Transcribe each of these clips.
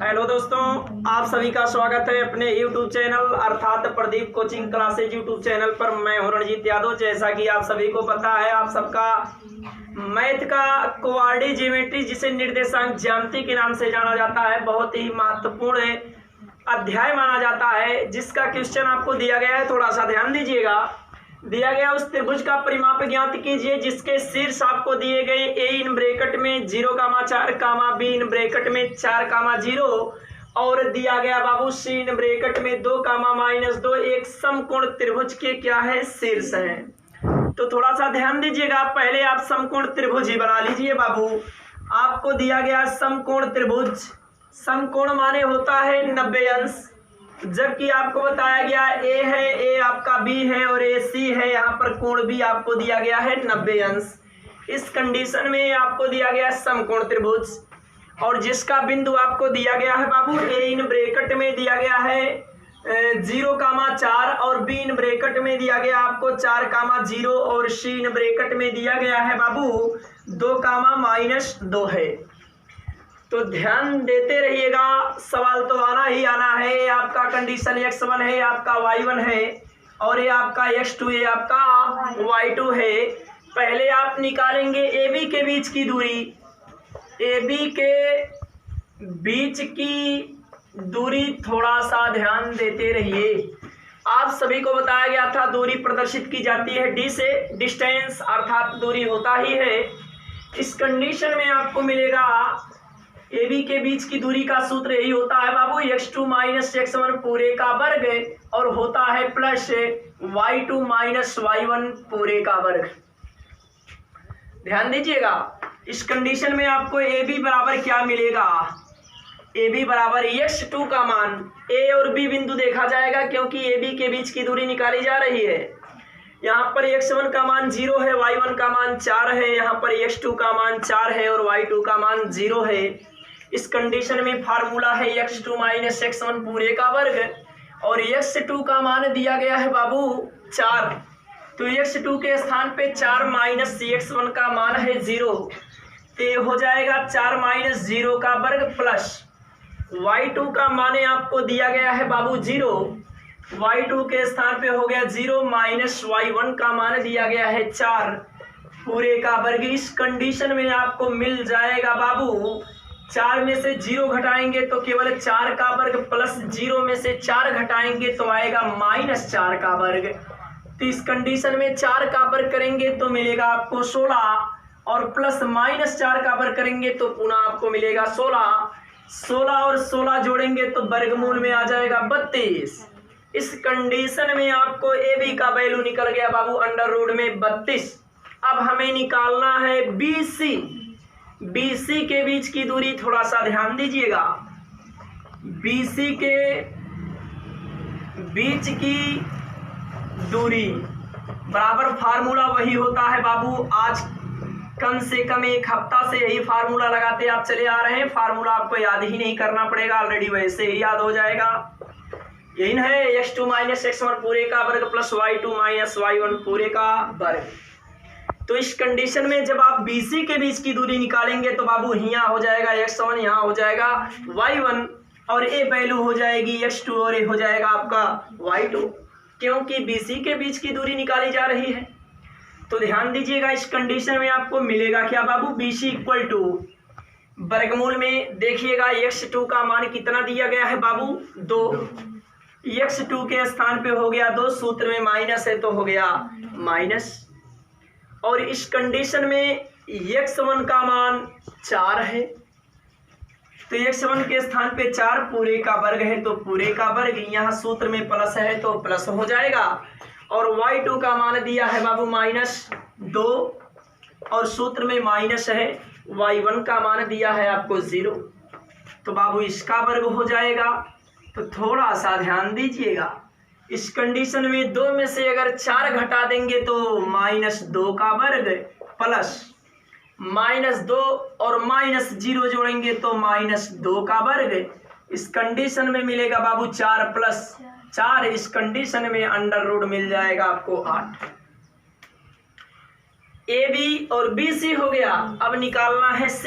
Hello दोस्तों, आप सभी का स्वागत है अपने YouTube चैनल अर्थात Pradeep coaching classes YouTube channel पर। मैं हूं रणजीत यादव। जैसा कि आप सभी को पता है, आप सबका मैथ का क्वाड्री ज्योमेट्री जिसे निर्देशांक ज्यामिति के नाम से जाना जाता है, बहुत ही महत्वपूर्ण अध्याय माना जाता है, जिसका क्वेश्चन आपको दिया गया है। थोड़ा सा ध्यान दीजिएगा। दिया गया उस त्रिभुज का परिमाप ज्ञात कीजिए जिसके शीर्ष आपको दिए गए ए इन ब्रैकेट में 0,4, बी इन ब्रैकेट में 4,0 और दिया गया बाबू सी इन ब्रैकेट में 2, -2 एक समकोण त्रिभुज के क्या है, शीर्ष है। तो थोड़ा सा ध्यान दीजिएगा। पहले आप समकोण त्रिभुज ही बना लीजिए बाबू। आपको दिया गया समकोण त्रिभुज, समकोण माने होता है 90 अंश, जबकि आपको बताया गया ए है, ए आपका बी है और ए सी है। यहाँ पर कोण भी आपको दिया गया है 90 अंश। इस कंडीशन में आपको दिया गया समकोण त्रिभुज और जिसका बिंदु आपको दिया गया है बाबू ए इन ब्रैकेट में दिया गया है 0,4 और बी इन ब्रैकेट में दिया गया आपको 4,0 और सी इन ब्रैकेट में दिया गया है बाबू 2,-2 है। तो ध्यान देते रहिएगा, सवाल तो आना ही आना है। ये आपका कंडीशन x1 है, आपका y1 है और ये आपका x2 है, आपका y2 है। पहले आप निकालेंगे AB के बीच की दूरी। AB के बीच की दूरी थोड़ा सा ध्यान देते रहिए। आप सभी को बताया गया था दूरी प्रदर्शित की जाती है D से, डिस्टेंस अर्थात दूरी होता ही है। इस कंडीशन में आपको मिलेगा AB के बीच की दूरी का सूत्र यही होता है बाबू x2 - x1 पूरे का वर्ग और होता है प्लस y2 - y1 पूरे का वर्ग। ध्यान दीजिएगा। इस कंडीशन में आपको AB बराबर क्या मिलेगा, AB बराबर x2 का मान, A और B बिंदु देखा जाएगा क्योंकि AB के बीच की दूरी निकाली जा रही है। यहाँ पर x1 का मान 0 है, y1 का मान 4 है, यहाँ पर x2 का मान 4 है और y2 का मान 0 है। इस कंडीशन में फार्मूला है x2 - x1 पूरे का वर्ग और x2 का मान दिया गया है बाबू 4। तो x2 के स्थान पे 4 - x1 का मान है 0, तो हो जाएगा 4 - 0 का वर्ग प्लस y2 का मान आपको दिया गया है बाबू 0, y2 के स्थान पे हो गया 0 - y1 का मान दिया गया है 4 पूरे का वर्ग। इस कंडीशन में आपको मिल जाएगा बाबू 4 में से 0 घटाएंगे तो केवल 4 का वर्ग प्लस 0 में से 4 घटाएंगे तो आएगा -4 का वर्ग। तो इस कंडीशन में 4 का वर्ग करेंगे तो मिलेगा आपको 16 और प्लस -4 का वर्ग करेंगे तो पुनः आपको मिलेगा 16। 16 और 16 जोड़ेंगे तो वर्गमूल में आ जाएगा 32। इस कंडीशन में आपको AB का वैल्यू निकल गया बाबू √32। अब हमें निकालना है BC के बीच की दूरी। थोड़ा सा ध्यान दीजिएगा। BC के बीच की दूरी बराबर फार्मूला वही होता है बाबू। आज कम से कम एक हफ्ता से यही फार्मूला लगाते आप चले आ रहे हैं। फार्मूला आपको याद ही नहीं करना पड़ेगा, ऑलरेडी वैसे ही याद हो जाएगा। यही है x2 - x1 पूरे का वर्ग प्लस y2 - y1 पूरे का वर्ग। तो इस कंडीशन में जब आप BC के बीच की दूरी निकालेंगे तो बाबू यहाँ हो जाएगा x1, यहाँ हो जाएगा y1 और ए वैल्यू हो जाएगी x2 और ये हो जाएगा आपका y2, क्योंकि BC के बीच की दूरी निकाली जा रही है। तो ध्यान दीजिएगा। इस कंडीशन में आपको मिलेगा क्या बाबू, BC = वर्गमूल में देखिएगा x2 का मान कितना दिया गया है बाबू 2, x2 के स्थान पे हो गया 2, सूत्र में माइनस है तो हो गया माइनस। और इस कंडीशन में x1 का मान 4 है, तो x1 के स्थान पे 4 पूरे का वर्ग है तो पूरे का वर्ग, यहाँ सूत्र में प्लस है तो प्लस हो जाएगा। और y2 का मान दिया है बाबू -2 और सूत्र में माइनस है, y1 का मान दिया है आपको 0, तो बाबू इसका वर्ग हो जाएगा। तो थोड़ा सा ध्यान दीजिएगा। इस कंडीशन में 2 में से अगर 4 घटा देंगे तो -2 का वर्ग प्लस -2 और -0 जोड़ेंगे तो -2 का वर्ग। इस कंडीशन में मिलेगा बाबू 4 + 4। इस कंडीशन में √ मिल जाएगा आपको 8। AB और BC हो गया। अब निकालना है C।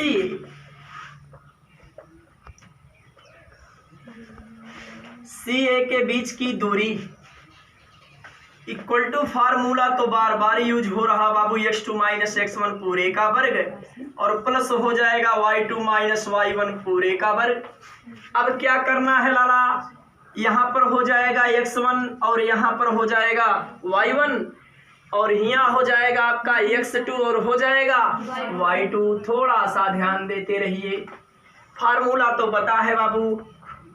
सी ए के बीच की दूरी इक्वल टू फार्मूला तो बार बार यूज हो रहा बाबू x2 माइनस x1 पूरे का वर्ग और प्लस हो जाएगा y2 माइनस y1 पूरे का वर्ग। अब क्या करना है लाला, यहाँ पर हो जाएगा x1 और यहाँ पर हो जाएगा y1 और यहाँ हो जाएगा आपका x2 और हो जाएगा y2। थोड़ा सा ध्यान देते रहिए, फार्मूला तो पता है बाबू,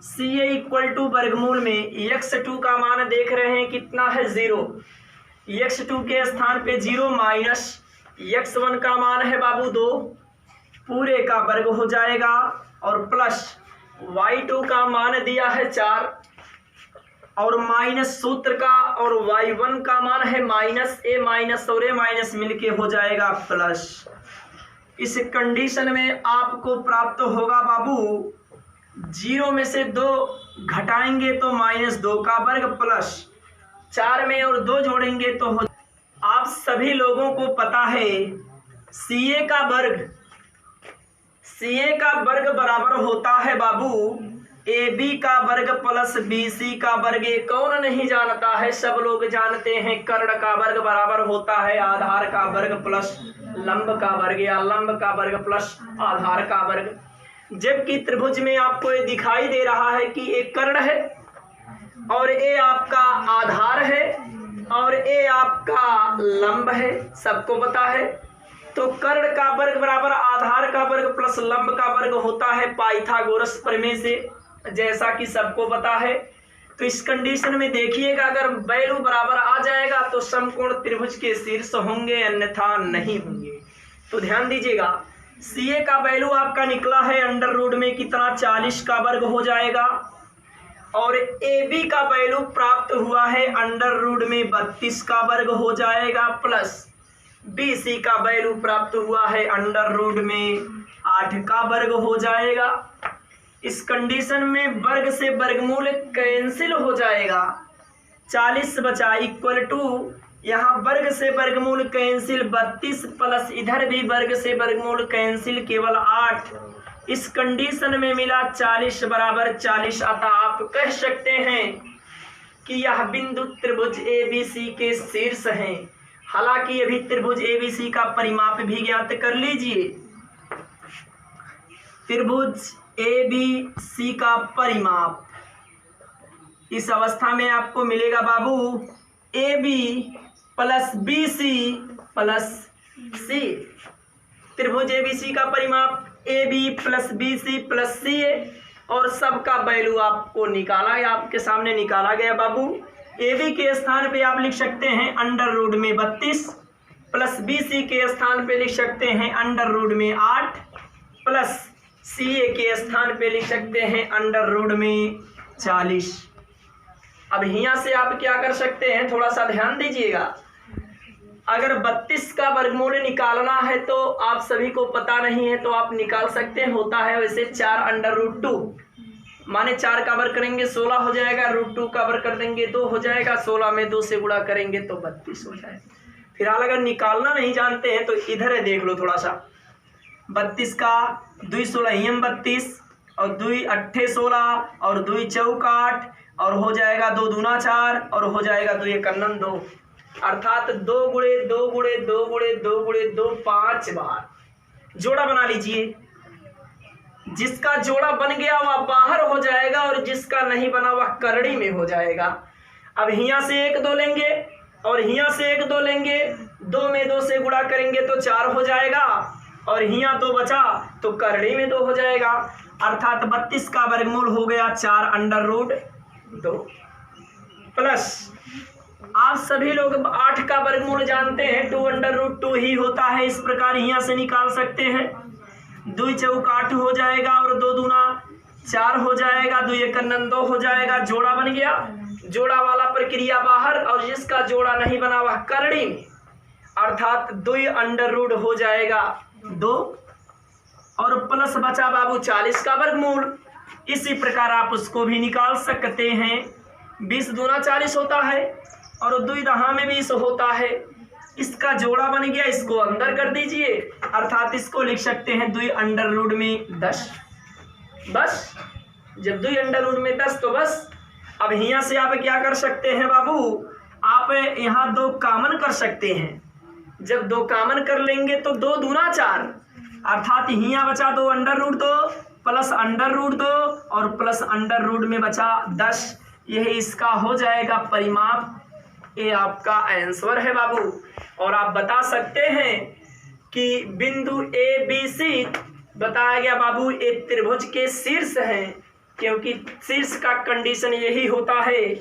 सी ए इक्वल टू वर्गमूल में x2 का मान देख रहे हैं कितना है 0, x2 के स्थान पे 0 माइनस x1 का मान है बाबू 2 पूरे का वर्ग हो जाएगा और प्लस y2 का मान दिया है 4 और माइनस सूत्र का और y1 का मान है माइनस ए माइनस और ए माइनस मिलके हो जाएगा प्लस। इस कंडीशन में आपको प्राप्त होगा बाबू 0 में से 2 घटाएंगे तो -2 का वर्ग प्लस 4 में और 2 जोड़ेंगे तो हो। आप सभी लोगों को पता है CA का वर्ग बराबर होता है बाबू AB का वर्ग प्लस BC का वर्ग। ये कौन नहीं जानता है, सब लोग जानते हैं। कर्ण का वर्ग बराबर होता है आधार का वर्ग प्लस लंब का वर्ग या लंब का वर्ग प्लस आधार का वर्ग। जबकि त्रिभुज में आपको ये दिखाई दे रहा है कि एक कर्ण है और ये आपका आधार है और ये आपका लंब है, सबको पता है। तो कर्ण का वर्ग बराबर आधार का वर्ग प्लस लंब का वर्ग होता है पाइथागोरस प्रमेय से, जैसा कि सबको पता है। तो इस कंडीशन में देखिएगा, अगर वैल्यू बराबर आ जाएगा तो समकोण त्रिभुज के शीर्ष होंगे, अन्यथा नहीं होंगे। तो ध्यान दीजिएगा, CA का वैल्यू आपका निकला है अंडर रूट में कितना 40 का वर्ग हो जाएगा और AB का वैल्यू प्राप्त हुआ है अंडर रूट में 32 का वर्ग हो जाएगा प्लस BC का वैल्यू प्राप्त हुआ है अंडर रूट में 8 का वर्ग हो जाएगा। इस कंडीशन में वर्ग से वर्गमूल कैंसिल हो जाएगा, 40 बचा इक्वल टू यहाँ वर्ग से वर्गमूल कैंसिल 32 प्लस इधर भी वर्ग से वर्गमूल कैंसिल केवल 8। इस कंडीशन में मिला 40 बराबर 40। अतः आप कह सकते हैं कि यह बिंदु त्रिभुज ABC के शीर्ष हैं। हालांकि अभी त्रिभुज ABC का परिमाप भी ज्ञात कर लीजिए। त्रिभुज ABC का परिमाप इस अवस्था में आपको मिलेगा बाबू AB plus BC plus C। त्रिभुज ABC का परिमाप AB plus BC plus CA और सबका वैल्यू आपको निकाला है, आपके सामने निकाला गया बाबू। AB के स्थान पे आप लिख सकते हैं अंडर रूट में 32 प्लस BC के स्थान पे लिख सकते हैं अंडर रूट में 8 प्लस CA के स्थान पे लिख सकते हैं अंडर रूट में 40। अब यहाँ से आप क्या कर सकते हैं, थोड़ा सा ध्यान दीजिएगा। अगर 32 का वर्गमूल निकालना है तो आप सभी को पता नहीं है तो आप निकाल सकते हैं, होता है वैसे 4 अंडर रूट 2, माने 4 का वर्ग करेंगे 16 हो जाएगा, रूट 2 का वर्ग कर देंगे 2 हो जाएगा, 16 में 2 से गुणा करेंगे तो 32 हो जाएगा। फिलहाल अगर निकालना नहीं जानते हैं तो इधर है, देख लो थोड़ा सा। 32 का 2 16 32 और 2 8 16 और 2 चौक 8 और हो जाएगा 2 दूना 4 और हो जाएगा 2 1 2, अर्थात 2 गुणे 2 गुणे 2 गुणे 2 गुणे 2 5 बार जोड़ा बना लीजिए। जिसका जोड़ा बन गया वह बाहर हो जाएगा और जिसका नहीं बना वह करड़ी में हो जाएगा। अब यहाँ से 1 2 लेंगे और यहाँ से 1 2 लेंगे, 2 में 2 से गुणा करेंगे तो 4 हो जाएगा और यहाँ 2 बचा तो करड़ी में 2 हो जाएगा। अर्थात 32 का वर्गमूल हो गया 4 अंडर रूट 2 प्लस आप सभी लोग 8 का वर्गमूल जानते हैं 2 अंडर रूट 2 ही होता है। इस प्रकार यहाँ से निकाल सकते हैं। 2 चौक 8 हो जाएगा और 2 दूना 4 हो जाएगा, 2 1 2 हो जाएगा, जोड़ा बन गया। जोड़ा वाला प्रक्रिया बाहर और जिसका जोड़ा नहीं बना वह करड़ी में, अर्थात 2 अंडर रूट हो जाएगा 2 और प्लस बचा बाबू 40 का वर्गमूल। इसी प्रकार आप उसको भी निकाल सकते हैं। 20 दूना 40 होता है और 2 दहा में 20 होता है। इसका जोड़ा बन गया, इसको अंदर कर दीजिए, अर्थात इसको लिख सकते हैं 2 अंडर रूट में 10। बस जब 2 अंडर रूट में 10 तो बस अब यहाँ से आप क्या कर सकते हैं बाबू, आप यहाँ 2 कॉमन कर सकते हैं। जब 2 कॉमन कर लेंगे तो 2 दूना 4, अर्थात यहाँ बचा 2 √2 प्लस √2 और प्लस √ में बचा 10। यह इसका हो जाएगा परिमाप। ये आपका आंसर है बाबू। और आप बता सकते हैं कि बिंदु ABC बताया गया बाबू, ये त्रिभुज के शीर्ष हैं, क्योंकि शीर्ष का कंडीशन यही होता है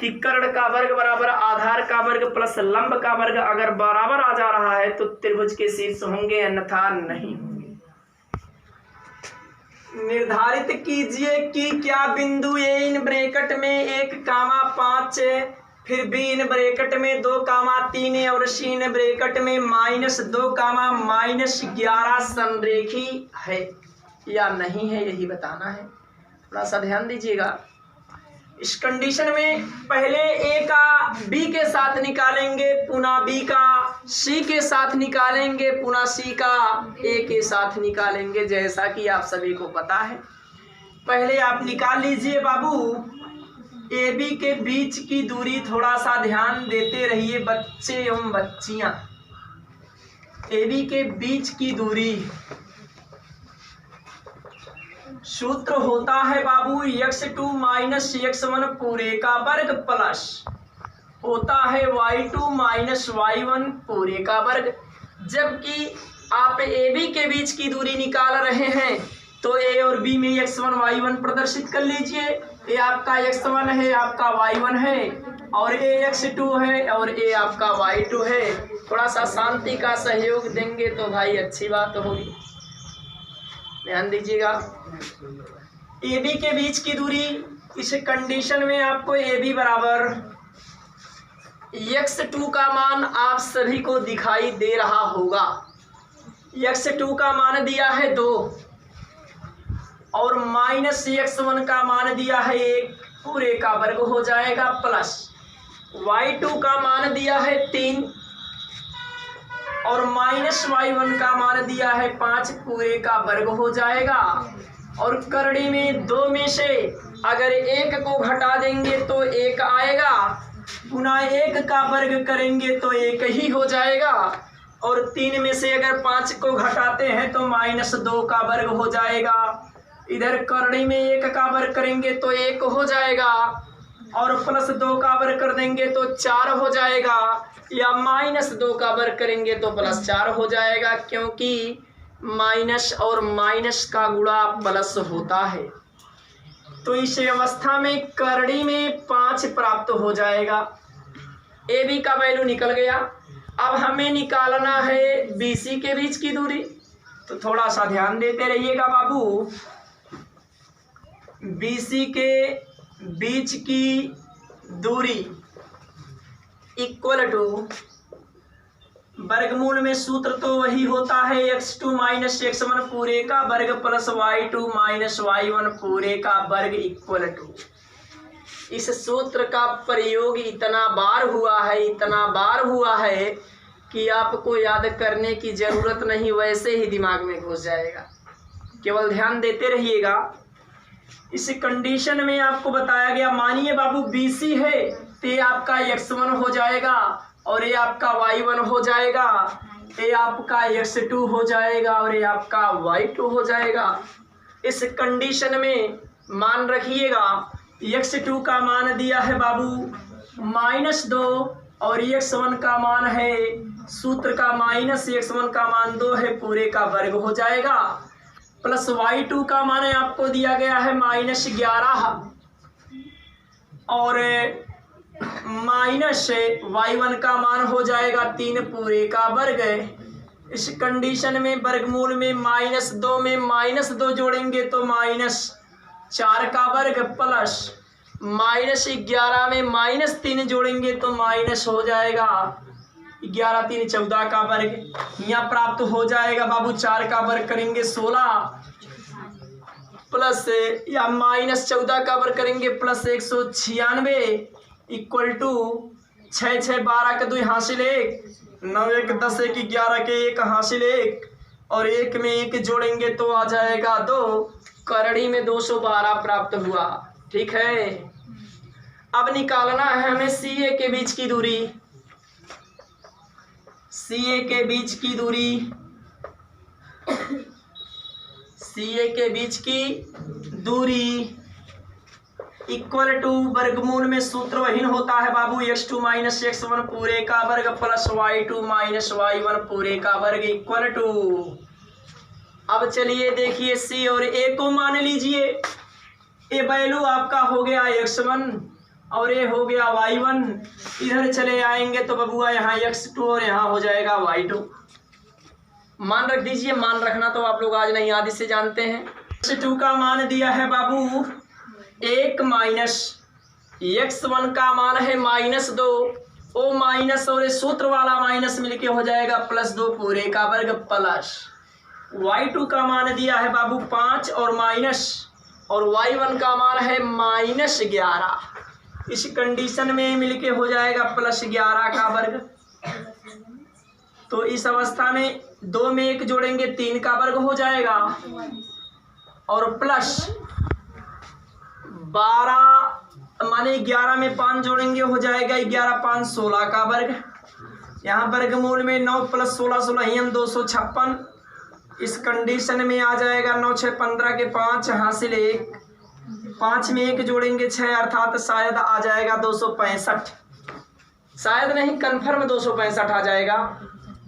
कि कर्ण का वर्ग बराबर आधार का वर्ग प्लस लंब का वर्ग अगर बराबर आ जा रहा है तो त्रिभुज के शीर्ष होंगे, अन्यथा नहीं होंगे। निर्धारित कीजिए कि क्या बिंदु A इन ब्रैकेट में 1,5 फिर B इन ब्रैकेट में 2,3 और C इन ब्रैकेट में -2,-11 संरेखी है या नहीं है, यही बताना है। थोड़ा सा ध्यान दीजिएगा। इस कंडीशन में पहले A का B के साथ निकालेंगे, पुनः B का C के साथ निकालेंगे, पुनः C का A के साथ निकालेंगे, जैसा कि आप सभी को पता है। पहले आप निकाल लीजिए बाबू। AB के बीच की दूरी, थोड़ा सा ध्यान देते रहिए बच्चे एवं बच्चियां। AB के बीच की दूरी सूत्र होता है बाबू x2 - x1 पूरे का वर्ग प्लस होता है y2 - y1 पूरे का वर्ग। जबकि आप AB के बीच की दूरी निकाल रहे हैं तो A और B में x1 y1 प्रदर्शित कर लीजिए। ये आपका x1 है, आपका y1 है, और A x2 है और A आपका y2 है। थोड़ा सा शांति का सहयोग देंगे तो भाई अच्छी बात होगी। ध्यान दीजिएगा। AB के बीच की दूरी, इस कंडीशन में आपको AB बराबर x2 का मान आप सभी को दिखाई दे रहा होगा। x2 का मान दिया है 2 और -x1 का मान दिया है 1 पूरे का वर्ग हो जाएगा, प्लस y2 का मान दिया है 3 और -y1 का मान दिया है 5 पूरे का वर्ग हो जाएगा। और करड़ी में 2 में से अगर 1 को घटा देंगे तो 1 आएगा, पुनः 1 का वर्ग करेंगे तो 1 ही हो जाएगा। और 3 में से अगर 5 को घटाते हैं तो -2 का वर्ग हो जाएगा। इधर करड़ी में 1 का वर्ग करेंगे तो 1 हो जाएगा और +2 का वर्ग कर देंगे तो 4 हो जाएगा, या -2 का वर्ग करेंगे तो +4 हो जाएगा, क्योंकि माइनस और माइनस का गुणा प्लस होता है। तो इस अवस्था में करड़ी में 5 प्राप्त हो जाएगा। AB का वैल्यू निकल गया। अब हमें निकालना है BC के बीच की दूरी, तो थोड़ा सा ध्यान देते रहिएगा बाबू। BC के बीच की दूरी इक्वल टू वर्गमूल में सूत्र तो वही होता है x2 - x1 पूरे का वर्ग प्लस y2 - y1 पूरे का वर्ग इक्वल टू। इस सूत्र का प्रयोग इतना बार हुआ है कि आपको याद करने की जरूरत नहीं, वैसे ही दिमाग में घुस जाएगा। केवल ध्यान देते रहिएगा। इस कंडीशन में आपको बताया गया, मानिए बाबू BC है तो ये आपका x1 हो जाएगा और ये आपका y1 हो जाएगा, ये आपका x2 हो जाएगा और ये आपका y2 हो जाएगा। इस कंडीशन में मान रखिएगा x2 का मान दिया है बाबू -2 और x1 का मान है, सूत्र का -x1 का मान 2 है पूरे का वर्ग हो जाएगा, प्लस y2 का मान आपको दिया गया है -11 और -y1 का मान हो जाएगा 3 पूरे का वर्ग। इस कंडीशन में वर्गमूल में -2 में -2 जोड़ेंगे तो -4 का वर्ग, प्लस -11 में -3 जोड़ेंगे तो माइनस हो जाएगा 11 3 14 का वर्ग। यहाँ प्राप्त हो जाएगा बाबू 4 का वर्ग करेंगे 16 प्लस या -14 का वर्ग करेंगे प्लस 196 इक्वल टू 6 6 12 के 2 हासिल 1 9 1 10 1 11 के 1 हासिल 1 और 1 में 1 जोड़ेंगे तो आ जाएगा 2। करड़ी में 212 प्राप्त हुआ। ठीक है, अब निकालना है हमें सी ए के बीच की दूरी, सी ए के बीच की दूरी, सी ए के बीच की दूरी इक्वल टू वर्गमूल में सूत्र वही होता है बाबू x2 माइनस x1 पूरे का वर्ग प्लस y2 माइनस y1 पूरे का वर्ग इक्वल टू। अब चलिए देखिए c और a को मान लीजिए। ए वैल्यू आपका हो गया x1 और ये हो गया y1। इधर चले आएंगे तो बबुआ यहाँ x2 और यहाँ हो जाएगा y2। मान रख दीजिए, मान रखना तो आप लोग आज नहीं आदि से जानते हैं। x2 का मान दिया है बाबू 1 माइनस x1 का मान है -2, ओ माइनस और सूत्र वाला माइनस मिलके हो जाएगा +2 पूरे का वर्ग प्लस y2 का मान दिया है बाबू 5 और माइनस और y1 का मान है -11। इस कंडीशन में मिलके हो जाएगा +11 का वर्ग। तो इस अवस्था में 2 में 1 जोड़ेंगे 3 का वर्ग हो जाएगा और प्लस 12 माने 11 में 5 जोड़ेंगे हो जाएगा 11 5 16 का वर्ग। यहाँ वर्गमूल में 9 + 16 16 256। इस कंडीशन में आ जाएगा 9 6 15 के 5 हासिल 1, 5 में 1 जोड़ेंगे 6 अर्थात शायद आ जाएगा 265। शायद नहीं कन्फर्म 265 आ जाएगा।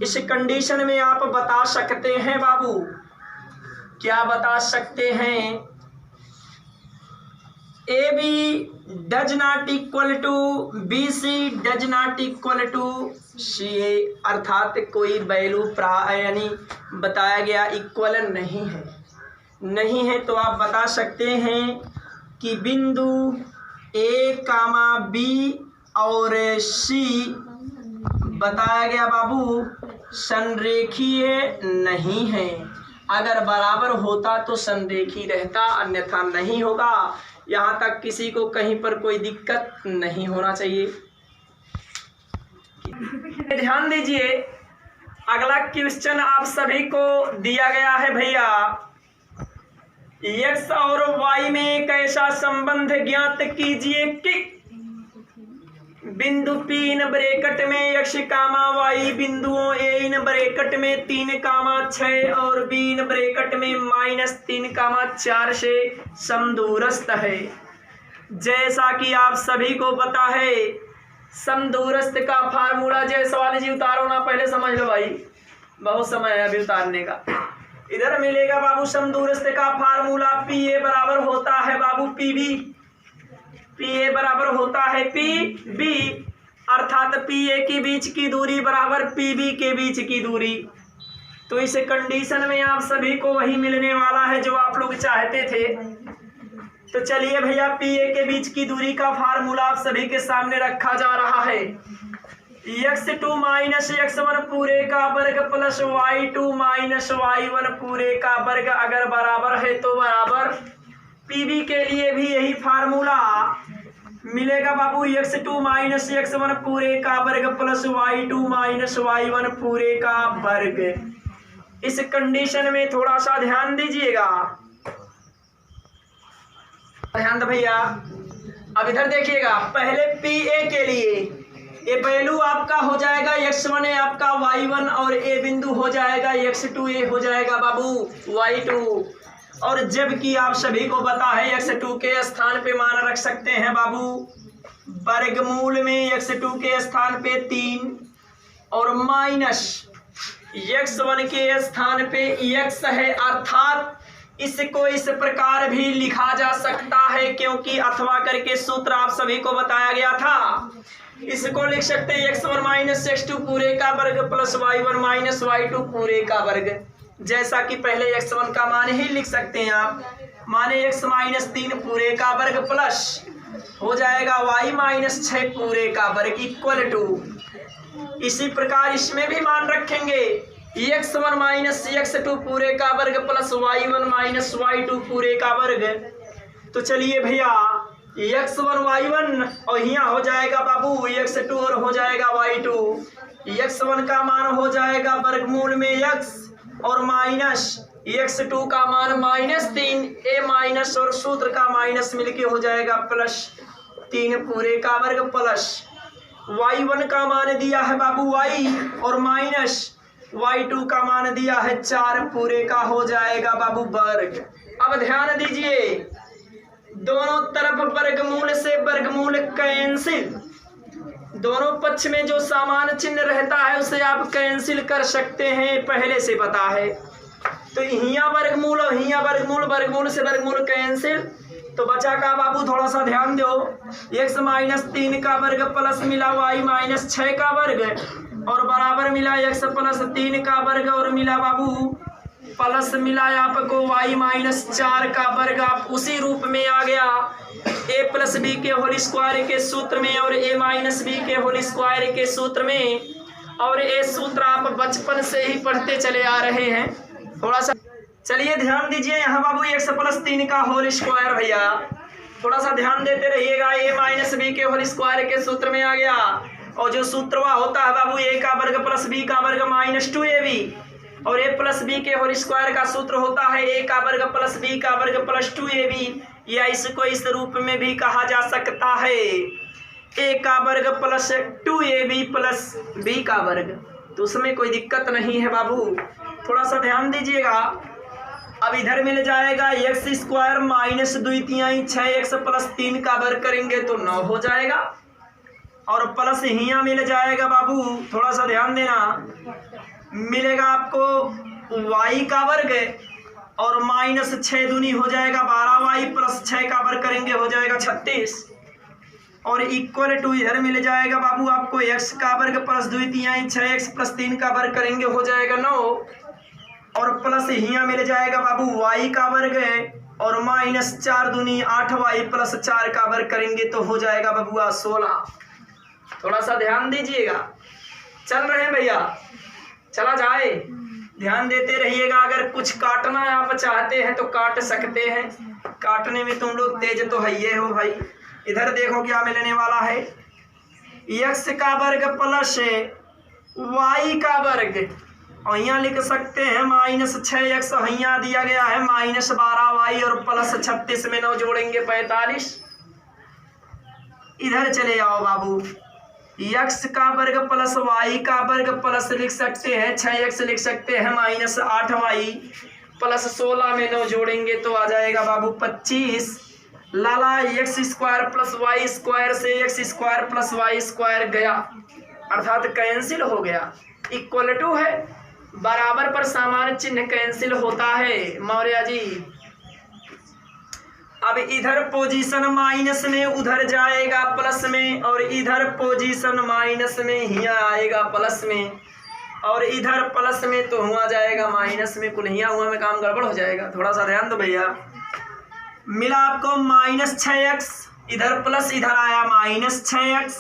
इस कंडीशन में आप बता सकते हैं बाबू, क्या बता सकते हैं? AB does not equal to BC does not equal to CA, अर्थात कोई वैल्यू यानी बताया गया इक्वल नहीं है। नहीं है तो आप बता सकते हैं कि बिंदु A, B और C बताया गया बाबू संरेखीय नहीं है। अगर बराबर होता तो संरेखी रहता, अन्यथा नहीं होगा। यहाँ तक किसी को कहीं पर कोई दिक्कत नहीं होना चाहिए। ध्यान दीजिए, अगला क्वेश्चन आप सभी को दिया गया है भैया, x और y में एक ऐसा संबंध ज्ञात कीजिए कि बिंदु P इन ब्रैकेट में x, y बिंदुओं A इन ब्रैकेट में 3, 6 और B इन ब्रैकेट में -3, 4 से समदूरस्थ है। जैसा कि आप सभी को पता है समदूरस्थ का फार्मूला, जयसवाल जी उतारो ना, पहले समझ लो भाई, बहुत समय है अभी उतारने का। इधर मिलेगा बाबू समदूरस्थ का फार्मूला, PA बराबर होता है बाबू PB, PA बराबर होता है PB, अर्थात PA के बीच की दूरी बराबर PB के बीच की दूरी। तो इस कंडीशन में आप सभी को वही मिलने वाला है जो आप लोग चाहते थे। तो चलिए भैया, PA के बीच की दूरी का फार्मूला आप सभी के सामने रखा जा रहा है। x2 माइनस x1 पूरे का वर्ग प्लस y2 माइनस y1 पूरे का वर्ग अगर बराबर है तो बराबर। PB के लिए भी यही फार्मूला मिलेगा बाबू, x2 माइनस x1 पूरे का वर्ग प्लस y2 माइनस y1 पूरे का वर्ग। इस कंडीशन में थोड़ा सा ध्यान दीजिएगा, ध्यान दो भैया। अब इधर देखिएगा, पहले PA के लिए ये वैल्यू आपका हो जाएगा x1 है आपका y1 और A बिंदु हो जाएगा x2, A हो जाएगा बाबू y2। और जबकि आप सभी को पता है x2 के स्थान पे मान रख सकते हैं बाबू, वर्गमूल में x2 के स्थान पे 3 और माइनस x1 के स्थान पे x है, अर्थात इसको इस प्रकार भी लिखा जा सकता है क्योंकि अथवा करके सूत्र आप सभी को बताया गया था। इसको लिख सकते हैं x1 माइनस x2 पूरे का वर्ग प्लस y1 माइनस y2 पूरे का वर्ग। जैसा कि पहले x1 का मान ही लिख सकते हैं आप, माने x माइनस 3 पूरे का वर्ग प्लस हो जाएगा y माइनस 6 पूरे का वर्ग इक्वल टू। इसी प्रकार इसमें भी मान रखेंगे x1 माइनस x2 पूरे का वर्ग प्लस y1 माइनस y2 पूरे का वर्ग। तो चलिए भैया, x1 y1 और यहाँ हो जाएगा बाबू x2 और हो जाएगा y2। x1 का मान हो जाएगा वर्गमूल में x और माइनस x2 का मान -3, A माइनस और सूत्र का माइनस मिलके हो जाएगा प्लस। 3 पूरे का वर्ग प्लस y1 का मान दिया है बाबू y और माइनस y2 का मान दिया है 4 पूरे का हो जाएगा बाबू वर्ग। अब ध्यान दीजिए, दोनों तरफ वर्गमूल से वर्गमूल कैंसिल, दोनों पक्ष में जो समान चिन्ह रहता है उसे आप कैंसिल कर सकते हैं, पहले से पता है। तो हिया वर्गमूल और हिया वर्गमूल, वर्गमूल से वर्गमूल कैंसिल, तो बचा का बाबू थोड़ा सा ध्यान दो, x माइनस 3 का वर्ग प्लस मिला y माइनस 6 का वर्ग और बराबर मिला x प्लस 3 का वर्ग और मिला बाबू प्लस मिला आपको y माइनस 4 का वर्ग। आप उसी रूप में आ गया a प्लस बी के होल स्क्वायर के सूत्र में और a माइनस बी के होल स्क्वायर के सूत्र में, और ये सूत्र आप बचपन से ही पढ़ते चले आ रहे हैं। थोड़ा सा चलिए ध्यान दीजिए यहाँ बाबू x प्लस 3 का होल स्क्वायर, भैया थोड़ा सा ध्यान देते रहिएगा। a माइनस बी के होल स्क्वायर के सूत्र में आ गया, और जो सूत्र वह होता है बाबू a का वर्ग प्लस b का वर्ग माइनस 2ab, और a प्लस बी के होल स्क्वायर का सूत्र होता है a का वर्ग प्लस b का वर्ग प्लस 2ab, या इसको इस रूप में भी कहा जा सकता है a का वर्ग प्लस 2ab प्लस b का वर्ग। तो उसमें कोई दिक्कत नहीं है बाबू, थोड़ा सा ध्यान दीजिएगा। अब इधर मिल जाएगा एक्स स्क्वायर माइनस 2 तिहाई 6x प्लस 3 का वर्ग करेंगे तो 9 हो जाएगा, और प्लस हिया मिल जाएगा बाबू, थोड़ा सा ध्यान देना, मिलेगा आपको y का वर्ग और माइनस 6 दूनी हो जाएगा 12y प्लस 6 का वर्ग करेंगे हो जाएगा 36, और इक्वल टू इधर मिल जाएगा बाबू आपको x का वर्ग प्लस 2 तिहाई 6x प्लस 3 का वर्ग करेंगे हो जाएगा 9, और प्लस हिया मिल जाएगा बाबू y का वर्ग और माइनस 4 दूनी 8y प्लस 4 का वर्ग करेंगे तो हो जाएगा बबुआ 16। थोड़ा सा ध्यान दीजिएगा, चल रहे हैं भैया, चला जाए, ध्यान देते रहिएगा। अगर कुछ काटना आप चाहते हैं तो काट सकते हैं, काटने में तुम लोग तेज तो है ये हो भाई। इधर देखो क्या मिलने वाला है, x का वर्ग प्लस y का वर्ग, और यहाँ लिख सकते हैं माइनस 6x, यहाँ दिया गया है माइनस 12y और प्लस 36 में 9 जोड़ेंगे 45। इधर चले आओ बाबू, x का वर्ग प्लस y का वर्ग प्लस लिख सकते हैं 6x, लिख सकते हैं माइनस 8y प्लस 16 में 9 जोड़ेंगे तो आ जाएगा बाबू 25। लाला x square plus y square से x square plus y square गया, अर्थात कैंसिल हो गया, इक्वल टू है, बराबर पर समान चिन्ह कैंसिल होता है मौर्य जी। अब इधर पोजीशन माइनस में उधर जाएगा प्लस में, और इधर पोजीशन माइनस में हिया आएगा प्लस में, और इधर प्लस में तो हुआ जाएगा माइनस में, कुल हिया हुआ में काम गड़बड़ हो जाएगा। थोड़ा सा ध्यान दो भैया, मिला आपको माइनस 6x, इधर प्लस इधर आया माइनस 6x,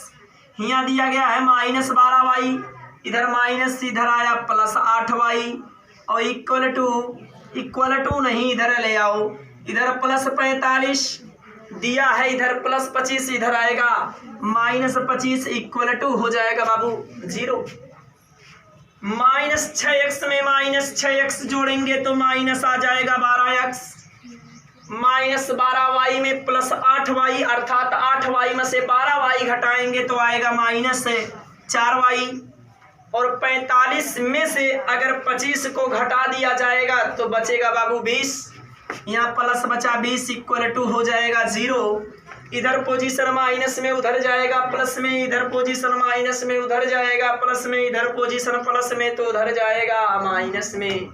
हिया दिया गया है माइनस 12y, इधर माइनस इधर आया प्लस 8y, और इक्वल टू नहीं इधर ले आओ, इधर प्लस 45 दिया है, इधर प्लस 25 इधर आएगा माइनस 25, इक्वल टू हो जाएगा बाबू 0। माइनस 6x में माइनस 6x जोड़ेंगे तो माइनस आ जाएगा 12x, माइनस 12y में प्लस 8y, अर्थात 8y में से 12y घटाएंगे तो आएगा माइनस 4y, और 45 में से अगर 25 को घटा दिया जाएगा तो बचेगा बाबू 20, यहाँ प्लस बचा 20, इक्वल टू हो जाएगा 0। इधर पोजीशन माइनस में उधर जाएगा प्लस में, इधर पोजीशन माइनस में उधर जाएगा प्लस में, इधर पोजीशन प्लस में तो उधर जाएगा माइनस में,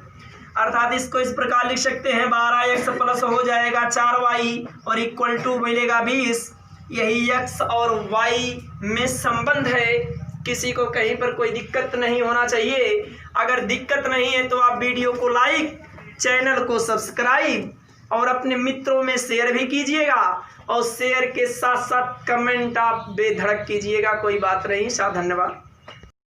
अर्थात इसको इस प्रकार लिख सकते हैं 12x प्लस हो जाएगा 4y और इक्वल टू मिलेगा 20। यही x और y में संबंध है, किसी को कहीं पर कोई दिक्कत नहीं होना चाहिए। अगर दिक्कत नहीं है तो आप वीडियो को लाइक, चैनल को सब्सक्राइब और अपने मित्रों में शेयर भी कीजिएगा, और शेयर के साथ साथ कमेंट आप बेधड़क कीजिएगा, कोई बात नहीं। धन्यवाद।